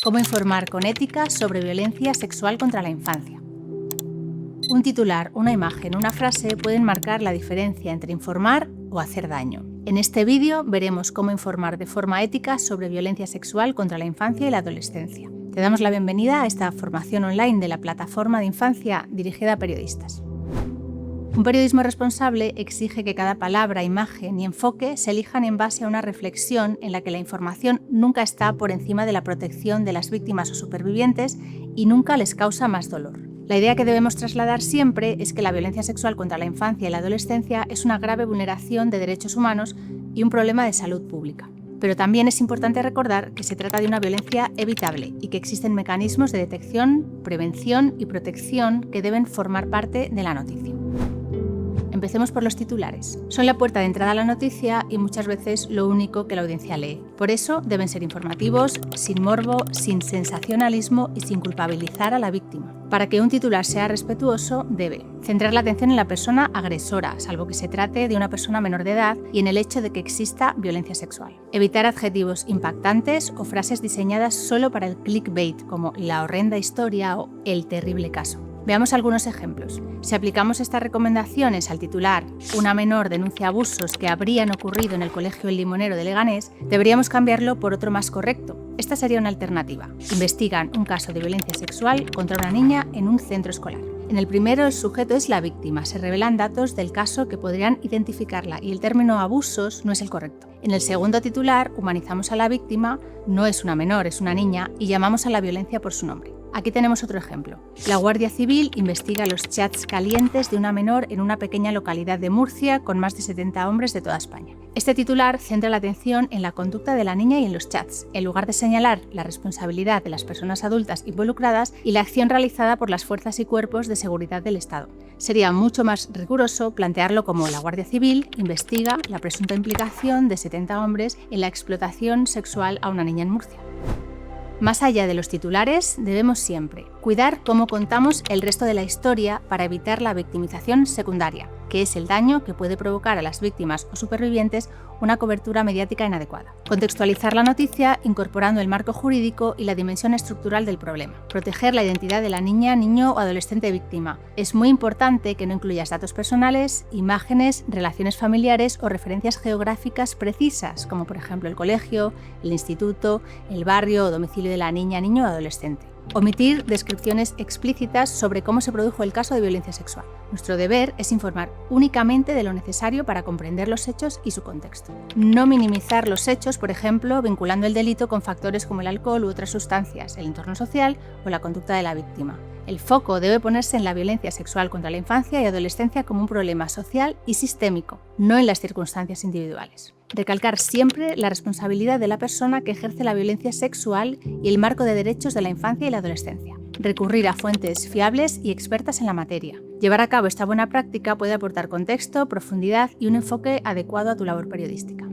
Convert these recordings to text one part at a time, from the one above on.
Cómo informar con ética sobre violencia sexual contra la infancia. Un titular, una imagen, una frase pueden marcar la diferencia entre informar o hacer daño. En este vídeo veremos cómo informar de forma ética sobre violencia sexual contra la infancia y la adolescencia. Te damos la bienvenida a esta formación online de la Plataforma de Infancia dirigida a periodistas. Un periodismo responsable exige que cada palabra, imagen y enfoque se elijan en base a una reflexión en la que la información nunca está por encima de la protección de las víctimas o supervivientes y nunca les causa más dolor. La idea que debemos trasladar siempre es que la violencia sexual contra la infancia y la adolescencia es una grave vulneración de derechos humanos y un problema de salud pública. Pero también es importante recordar que se trata de una violencia evitable y que existen mecanismos de detección, prevención y protección que deben formar parte de la noticia. Empecemos por los titulares. Son la puerta de entrada a la noticia y muchas veces lo único que la audiencia lee. Por eso deben ser informativos, sin morbo, sin sensacionalismo y sin culpabilizar a la víctima. Para que un titular sea respetuoso, debe centrar la atención en la persona agresora, salvo que se trate de una persona menor de edad, y en el hecho de que exista violencia sexual. Evitar adjetivos impactantes o frases diseñadas solo para el clickbait, como la horrenda historia o el terrible caso. Veamos algunos ejemplos. Si aplicamos estas recomendaciones al titular "Una menor denuncia abusos que habrían ocurrido en el colegio El Limonero de Leganés", deberíamos cambiarlo por otro más correcto. Esta sería una alternativa. Investigan un caso de violencia sexual contra una niña en un centro escolar. En el primero, el sujeto es la víctima. Se revelan datos del caso que podrían identificarla y el término abusos no es el correcto. En el segundo titular, humanizamos a la víctima, no es una menor, es una niña, y llamamos a la violencia por su nombre. Aquí tenemos otro ejemplo. La Guardia Civil investiga los chats calientes de una menor en una pequeña localidad de Murcia con más de 70 hombres de toda España. Este titular centra la atención en la conducta de la niña y en los chats, en lugar de señalar la responsabilidad de las personas adultas involucradas y la acción realizada por las fuerzas y cuerpos de seguridad del Estado. Sería mucho más riguroso plantearlo como la Guardia Civil investiga la presunta implicación de 70 hombres en la explotación sexual a una niña en Murcia. Más allá de los titulares, debemos siempre cuidar cómo contamos el resto de la historia para evitar la victimización secundaria, que es el daño que puede provocar a las víctimas o supervivientes una cobertura mediática inadecuada. Contextualizar la noticia incorporando el marco jurídico y la dimensión estructural del problema. Proteger la identidad de la niña, niño o adolescente víctima. Es muy importante que no incluyas datos personales, imágenes, relaciones familiares o referencias geográficas precisas, como por ejemplo el colegio, el instituto, el barrio o domicilio de la niña, niño o adolescente. Omitir descripciones explícitas sobre cómo se produjo el caso de violencia sexual. Nuestro deber es informar únicamente de lo necesario para comprender los hechos y su contexto. No minimizar los hechos, por ejemplo, vinculando el delito con factores como el alcohol u otras sustancias, el entorno social o la conducta de la víctima. El foco debe ponerse en la violencia sexual contra la infancia y adolescencia como un problema social y sistémico, no en las circunstancias individuales. Recalcar siempre la responsabilidad de la persona que ejerce la violencia sexual y el marco de derechos de la infancia y la adolescencia. Recurrir a fuentes fiables y expertas en la materia. Llevar a cabo esta buena práctica puede aportar contexto, profundidad y un enfoque adecuado a tu labor periodística.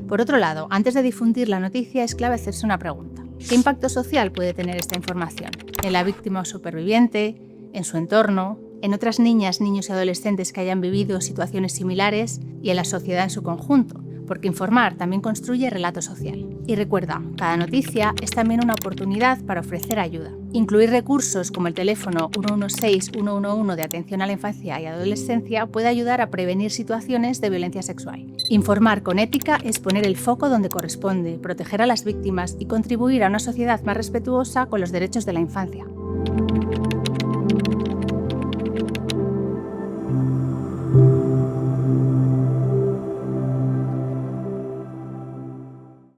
Por otro lado, antes de difundir la noticia es clave hacerse una pregunta. ¿Qué impacto social puede tener esta información? ¿En la víctima o superviviente? ¿En su entorno? ¿En otras niñas, niños y adolescentes que hayan vivido situaciones similares? ¿Y en la sociedad en su conjunto? Porque informar también construye relato social. Y recuerda, cada noticia es también una oportunidad para ofrecer ayuda. Incluir recursos como el teléfono 116-111 de atención a la infancia y adolescencia puede ayudar a prevenir situaciones de violencia sexual. Informar con ética es poner el foco donde corresponde, proteger a las víctimas y contribuir a una sociedad más respetuosa con los derechos de la infancia.